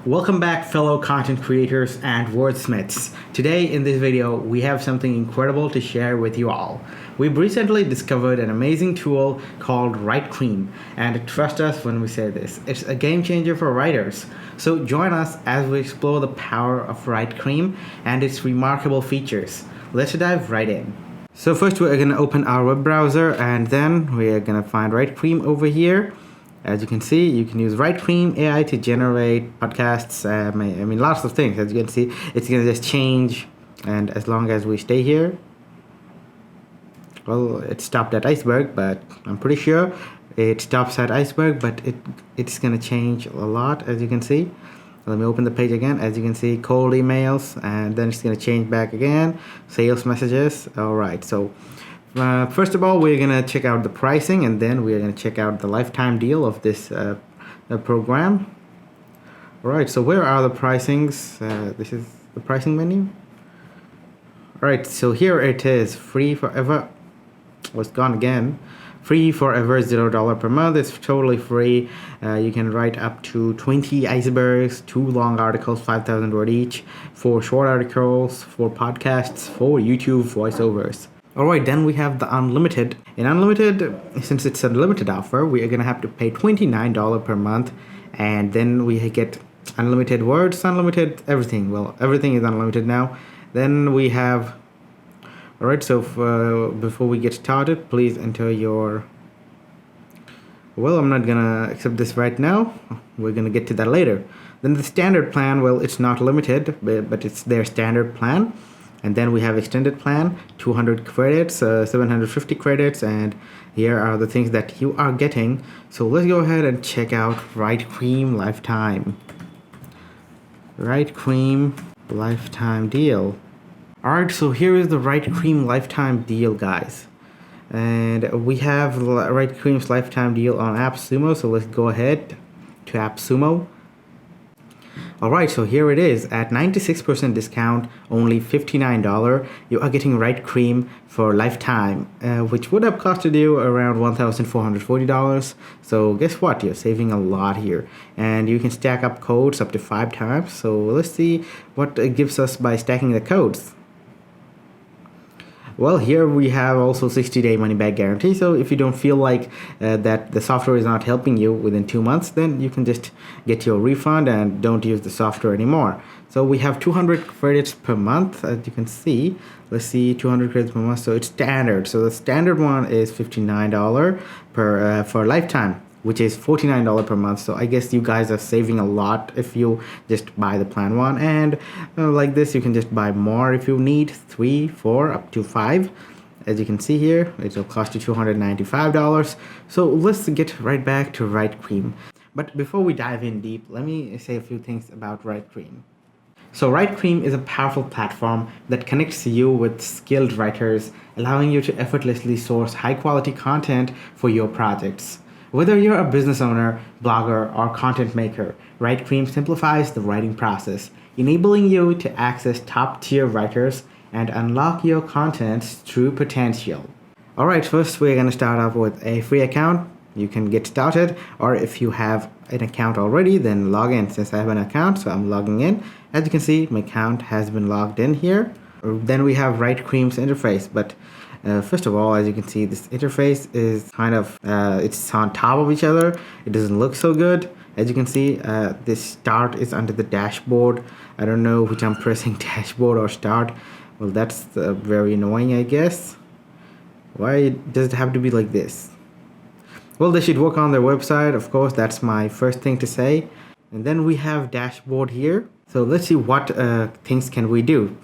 Welcome back, fellow content creators and wordsmiths. Today in this video we have something incredible to share with you all. We've recently discovered an amazing tool called Writecream, and trust us when we say this, it's a game changer for writers. So join us as we explore the power of Writecream and its remarkable features. Let's dive right in. So first we're going to open our web browser, and then we're going to find Writecream over here. As you can see, you can use Writecream AI to generate podcasts. Lots of things. As you can see, it's going to just change, and as long as we stay here, well, it stopped at iceberg, but I'm pretty sure it stops at iceberg, but it's going to change a lot, as you can see. Let me open the page again. As you can see, cold emails, and then it's going to change back again. Sales messages. All right, so first of all, we're going to check out the pricing, and then we're going to check out the lifetime deal of this program. All right, so where are the pricings? This is the pricing menu. All right, so here it is. Free forever. Was gone again. Free forever, $0 per month. It's totally free. You can write up to 20 icebergs, 2 long articles, 5,000 words each, 4 short articles, 4 podcasts, 4 YouTube voiceovers. Alright, then we have the unlimited. In unlimited, since it's a limited offer, we are going to have to pay $29 per month, and then we get unlimited words, unlimited everything. Well, everything is unlimited now. Then we have, alright, so before we get started, please enter your, well, I'm not going to accept this right now. We're going to get to that later. Then the standard plan, well, it's not limited, but it's their standard plan. And then we have extended plan, 200 credits, 750 credits, and here are the things that you are getting. So let's go ahead and check out Writecream Lifetime. Writecream Lifetime deal. Alright, so here is the Writecream Lifetime deal, guys. And we have Writecream's Lifetime deal on appsumo, so let's go ahead to appsumo. Alright, so here it is. At 96% discount, only $59, you are getting Writecream for lifetime, which would have costed you around $1,440. So guess what? You're saving a lot here. And you can stack up codes up to 5 times. So let's see what it gives us by stacking the codes. Well, here we have also 60-day money-back guarantee. So if you don't feel like that the software is not helping you within 2 months, then you can just get your refund and don't use the software anymore. So we have 200 credits per month, as you can see. Let's see, 200 credits per month. So it's standard. So the standard one is $59 for lifetime, which is $49 per month. So I guess you guys are saving a lot if you just buy the plan one, and like this you can just buy more if you need 3, 4, up to 5. As you can see here, it will cost you $295. So let's get right back to Writecream. But before we dive in deep, let me say a few things about Writecream. So Writecream is a powerful platform that connects you with skilled writers, allowing you to effortlessly source high quality content for your projects. Whether you're a business owner, blogger, or content maker, Writecream simplifies the writing process, enabling you to access top-tier writers and unlock your content's true potential. Alright, first we're going to start off with a free account. You can get started, or if you have an account already, then log in. Since I have an account, so I'm logging in. As you can see, my account has been logged in here. Then we have Writecream's interface, but first of all, as you can see, this interface is kind of, it's on top of each other. It doesn't look so good. As you can see, this start is under the dashboard. I don't know which I'm pressing, dashboard or start. Well, that's very annoying, I guess. Why does it have to be like this? Well, they should work on their website, of course. That's my first thing to say. And then we have dashboard here. So let's see what things can we do.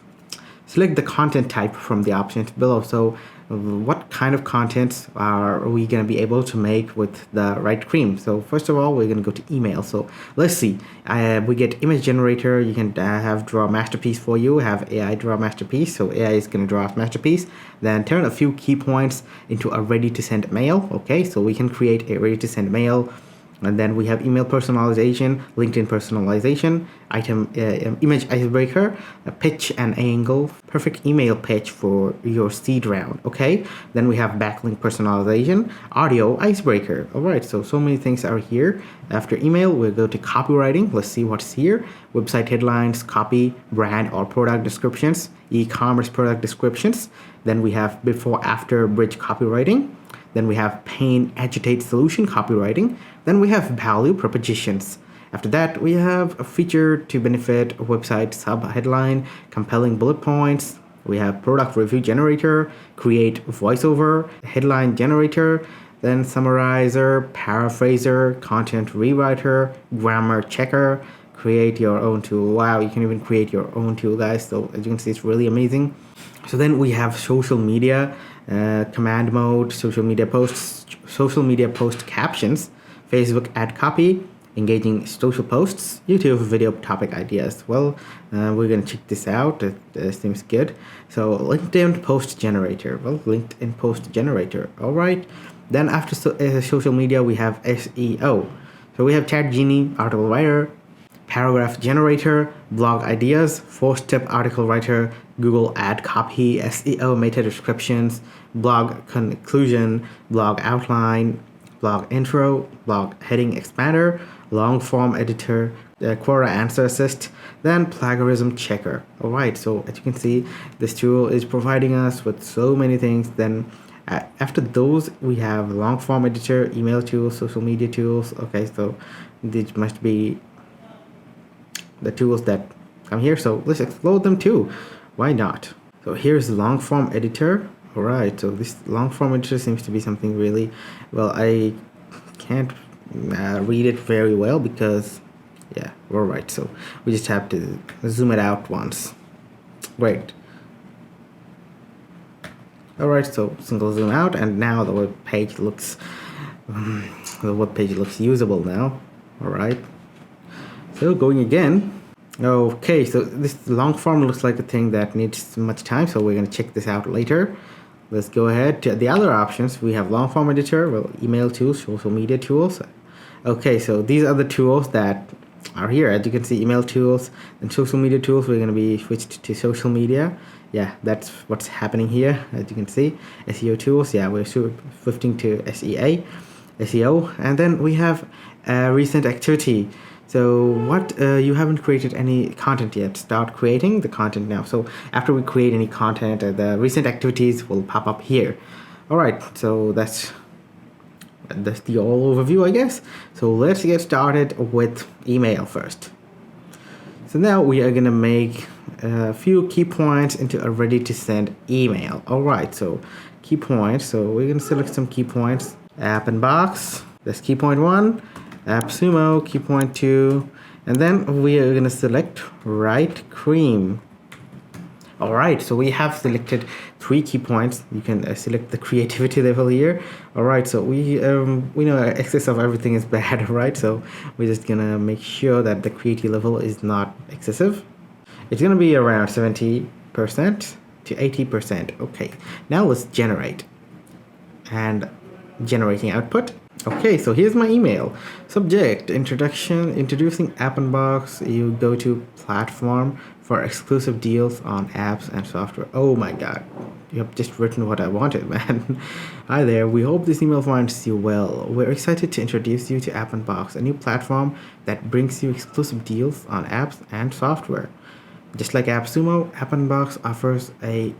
Select the content type from the options below. So what kind of contents are we going to be able to make with the Writecream? So first of all, we're going to go to email. So let's see. We get image generator. You can have draw masterpiece for you. Have AI draw masterpiece. So AI is going to draw a masterpiece. Then turn a few key points into a ready to send mail. Okay, so we can create a ready to send mail And then we have email personalization, LinkedIn personalization, image icebreaker, a pitch and angle, perfect email pitch for your seed round. Okay. Then we have backlink personalization, audio icebreaker. All right. So many things are here. After email, we'll go to copywriting. Let's see what's here. Website headlines, copy, brand or product descriptions, e-commerce product descriptions. Then we have before after bridge copywriting. Then we have pain, agitate, solution copywriting. Then we have value propositions. After that, we have a feature to benefit, a website sub-headline, compelling bullet points. We have product review generator, create voiceover, headline generator, then summarizer, paraphraser, content rewriter, grammar checker, create your own tool. Wow, you can even create your own tool, guys. So as you can see, it's really amazing. So then we have social media, command mode, social media post captions, Facebook ad copy, engaging social posts, YouTube video topic ideas. Well, we're gonna check this out. It seems good. So LinkedIn post generator. Well, LinkedIn post generator. All right. Then after social media, we have SEO. So we have Chat Genie, article writer, paragraph generator, blog ideas, 4-step article writer, Google ad copy, SEO meta descriptions, blog conclusion, blog outline, blog intro, blog heading expander, long form editor, query answer assist, then plagiarism checker. All right, so as you can see, this tool is providing us with so many things. Then after those, we have long form editor, email tools, social media tools. Okay, so these must be the tools that come here, so let's explore them too. Why not? So here's the long form editor. All right, so this long form editor seems to be something really well. I can't read it very well because yeah, all right, so we just have to zoom it out once. Great. All right, so single zoom out, and now the web page looks usable now. All right, so going again. Okay, so this long form looks like a thing that needs much time, so we're going to check this out later. Let's go ahead to the other options. We have long form editor, well, email tools, social media tools. Okay, so these are the tools that are here. As you can see, email tools and social media tools. We're going to be switched to social media. Yeah, that's what's happening here. As you can see, SEO tools. Yeah, we're switching to SEO, and then we have recent activity. So what, you haven't created any content yet. Start creating the content now. So after we create any content, the recent activities will pop up here. All right, so that's the all overview, I guess. So let's get started with email first. So now we are gonna make a few key points into a ready to send email. All right, so key points. So we're gonna select some key points. App and box. That's key point 1. AppSumo, key point 2, and then we are going to select Writecream. All right, so we have selected 3 key points. You can select the creativity level here. All right, so we know excess of everything is bad, right? So we're just going to make sure that the creativity level is not excessive. It's going to be around 70% to 80%. Okay, now let's generate. And generating output. Okay, so here's my email. Subject, introducing app unbox. You go to platform for exclusive deals on apps and software. Oh my god, you have just written what I wanted, man. Hi there, we hope this email finds you well. We're excited to introduce you to App Unbox, a new platform that brings you exclusive deals on apps and software. Just like AppSumo, App Unbox offers a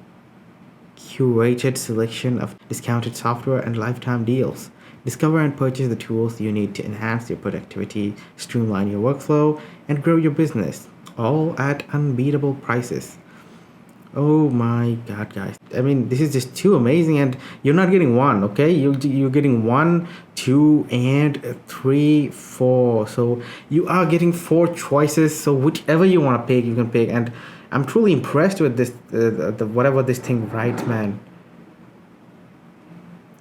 curated selection of discounted software and lifetime deals. Discover and purchase the tools you need to enhance your productivity, streamline your workflow, and grow your business, all at unbeatable prices. Oh my god, guys. I mean, this is just too amazing, and you're not getting one, okay? You're getting 1, 2, and 3, 4. So you are getting 4 choices, so whichever you want to pick, you can pick. And I'm truly impressed with this, whatever this thing writes, man.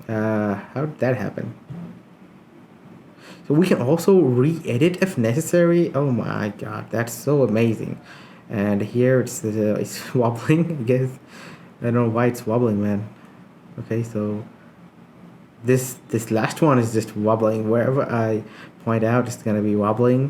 How did that happen? So we can also re-edit if necessary. Oh my god, that's so amazing. And here it's wobbling, I guess. I don't know why it's wobbling, man. Okay, so this last one is just wobbling. Wherever I point out it's gonna be wobbling.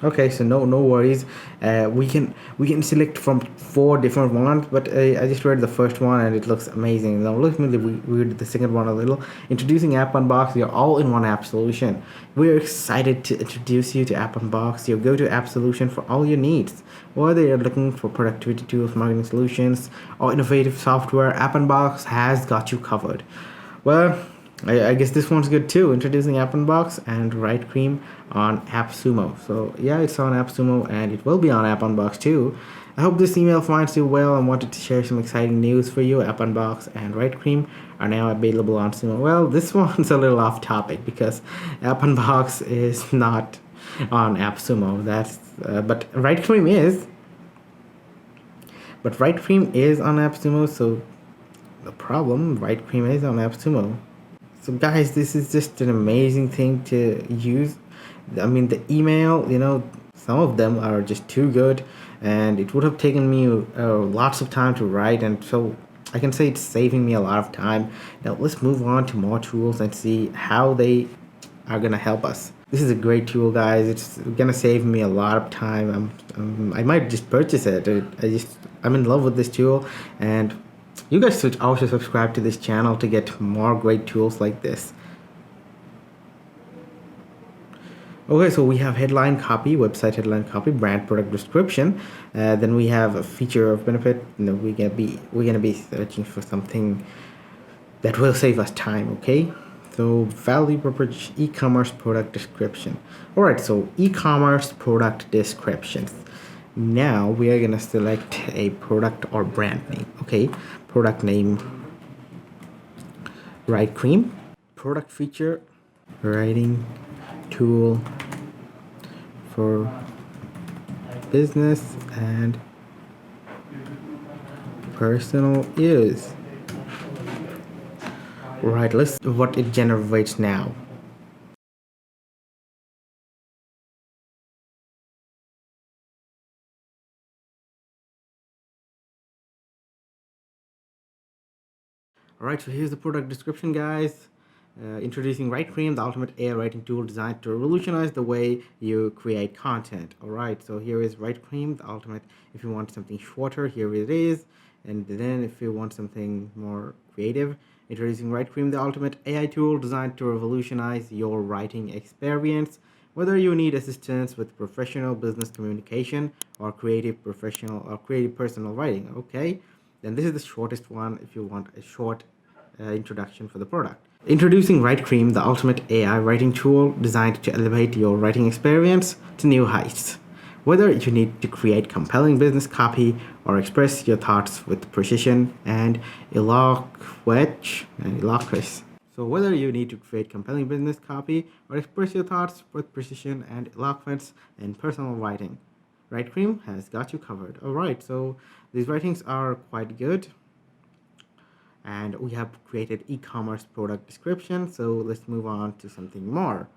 Okay, so no worries. We can select from 4 different ones, but I just read the first one and it looks amazing. Now let me read the second one a little. Introducing App Unbox, your all-in-one app solution. We're excited to introduce you to App Unbox, your go-to app solution for all your needs. Whether you're looking for productivity tools, marketing solutions, or innovative software, App Unbox has got you covered. Well, I guess this one's good too. Introducing App Unbox and Writecream on appsumo. So yeah, it's on appsumo and it will be on App Unbox too. I hope this email finds you well and wanted to share some exciting news for you. App Unbox and Writecream are now available on Sumo. Well, this one's a little off topic because App Unbox is not on appsumo. But Writecream is. But Writecream is on appsumo, so the problem, Writecream is on appsumo. So guys, this is just an amazing thing to use. I mean, the email, some of them are just too good, and it would have taken me lots of time to write, and so I can say it's saving me a lot of time. Now let's move on to more tools and see how they are gonna help us. This is a great tool, guys. It's gonna save me a lot of time. I might just purchase it. I'm in love with this tool, and you guys should also subscribe to this channel to get more great tools like this. Okay, so we have headline copy, website headline copy, brand product description. Then we have a feature of benefit. We're gonna be searching for something that will save us time. Okay, so value proposition, e-commerce product description. All right, so e-commerce product descriptions. Now we are gonna select a product or brand name. Okay, product name, Writecream. Product feature, writing tool for business and personal use. Right, let's see what it generates now. Alright, so here's the product description, guys. Introducing Writecream, the ultimate AI writing tool designed to revolutionize the way you create content. Alright, so here is Writecream, the ultimate. If you want something shorter, here it is. And then if you want something more creative, introducing Writecream, the ultimate AI tool designed to revolutionize your writing experience. Whether you need assistance with professional business communication or creative personal writing, okay? Then this is the shortest one if you want a short introduction for the product. Introducing Writecream, the ultimate AI writing tool designed to elevate your writing experience to new heights. Whether you need to create compelling business copy or express your thoughts with precision and eloquence. So whether you need to create compelling business copy or express your thoughts with precision and eloquence in personal writing, Writecream has got you covered. Alright, so these writings are quite good. And we have created e-commerce product description. So let's move on to something more.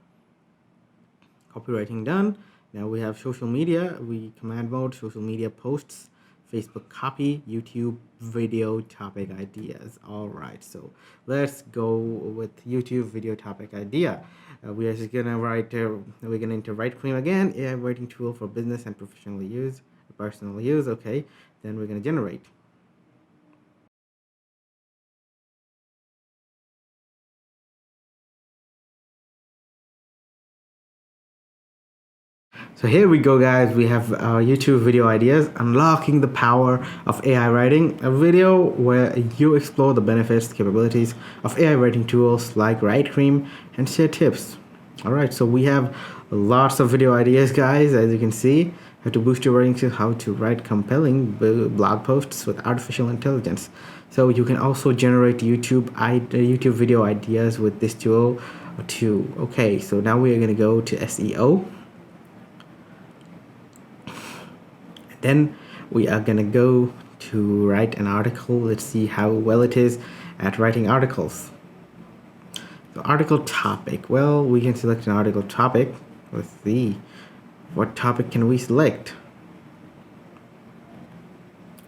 Copywriting done. Now we have social media. We command mode, social media posts, Facebook copy, YouTube video topic ideas. All right, so let's go with YouTube video topic idea. We are just gonna write. We're gonna enter Writecream again, AI writing tool for business and professional use, personal use. Okay, then we're gonna generate. So here we go, guys. We have YouTube video ideas, unlocking the power of AI writing, a video where you explore the benefits, capabilities of AI writing tools like Writecream and share tips. All right, so we have lots of video ideas, guys. As you can see, how to boost your writing skills, how to write compelling blog posts with artificial intelligence. So you can also generate YouTube video ideas with this tool too. Okay, so now we are going to go to SEO. Then we are gonna go to write an article. Let's see how well it is at writing articles. So article topic. Well, we can select an article topic. Let's see. What topic can we select?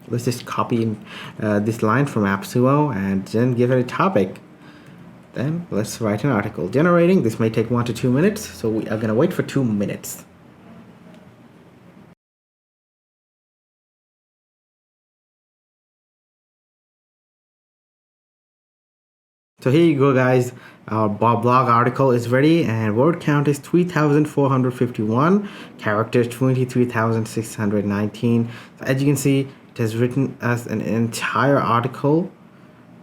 Let's just copy this line from appsumo and then give it a topic. Then let's write an article. Generating, this may take 1 to 2 minutes, so we are going to wait for 2 minutes. So here you go, guys. Our blog article is ready, and word count is 3,451, characters 23,619. So as you can see, it has written us an entire article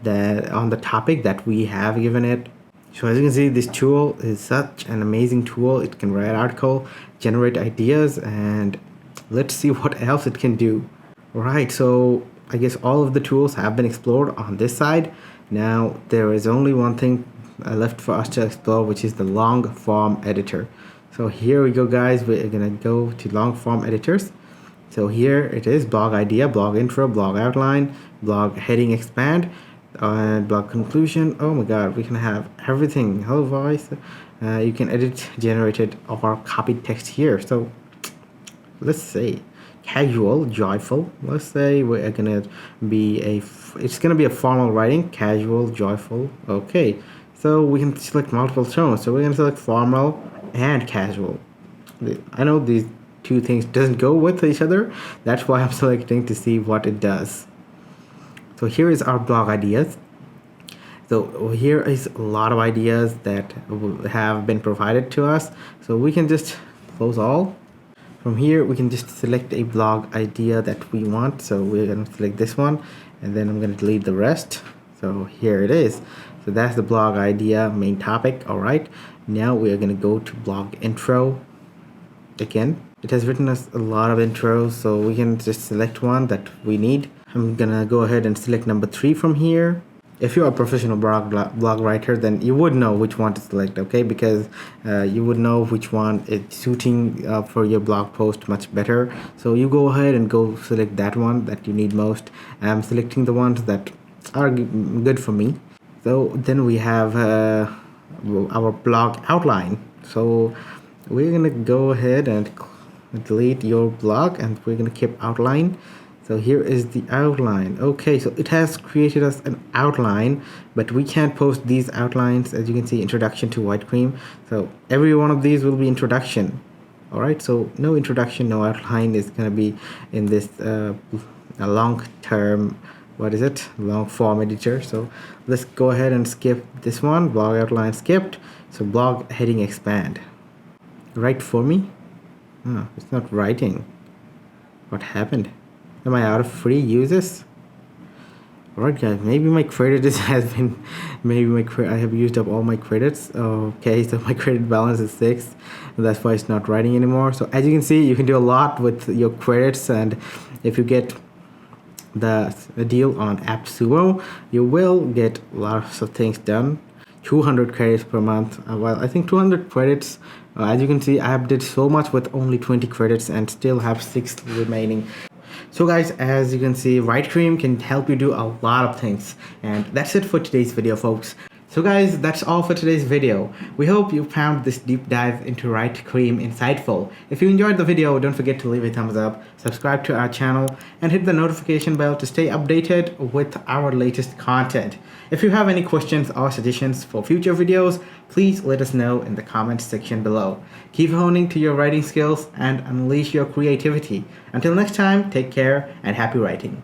that on the topic that we have given it. So as you can see, this tool is such an amazing tool. It can write article, generate ideas, and let's see what else it can do. Alright, so I guess all of the tools have been explored on this side. Now there is only one thing left for us to explore, which is the long form editor. So here we go, guys. We're gonna go to long form editors. So here it is: blog idea, blog intro, blog outline, blog heading expand, and blog conclusion. Oh my god, we can have everything. Hello voice. You can edit generated or copied text here. So let's say casual, joyful. Let's say we're gonna be it's gonna be a formal writing, casual, joyful. Okay, so we can select multiple tones. So we're gonna select formal and casual. I know these two things doesn't go with each other. That's why I'm selecting to see what it does. So here is our blog ideas. So here is a lot of ideas that have been provided to us. So we can just close all. From here, we can just select a blog idea that we want. So we're going to select this one, and then I'm going to delete the rest. So here it is. So that's the blog idea, main topic. All right. Now we are going to go to blog intro. Again, it has written us a lot of intros, so we can just select one that we need. I'm going to go ahead and select number 3 from here. If you're a professional blog writer, then you would know which one to select, okay? Because you would know which one is suiting for your blog post much better. So you go ahead and go select that one that you need most. I'm selecting the ones that are good for me. So then we have our blog outline. So we're gonna go ahead and delete your blog, and we're gonna keep outline. So here is the outline. Okay, so it has created us an outline, but we can't post these outlines. As you can see, introduction to Writecream. So every one of these will be introduction. All right, so no introduction, no outline is going to be in this long-term, long form editor. So let's go ahead and skip this one. Blog outline skipped. So blog heading expand. Write for me? Oh, it's not writing. What happened? Am I out of free uses? Alright guys, maybe my credit I have used up all my credits. Okay, so my credit balance is 6, and that's why it's not writing anymore. So as you can see, you can do a lot with your credits, and if you get the deal on appsumo, you will get lots of things done. 200 credits per month. Well, I think 200 credits. As you can see, I have did so much with only 20 credits and still have 6 remaining. So guys, as you can see, Writecream can help you do a lot of things. And that's it for today's video, folks. So guys, that's all for today's video. We hope you found this deep dive into Writecream insightful. If you enjoyed the video, don't forget to leave a thumbs up, subscribe to our channel, and hit the notification bell to stay updated with our latest content. If you have any questions or suggestions for future videos, please let us know in the comments section below. Keep honing to your writing skills and unleash your creativity. Until next time, take care and happy writing.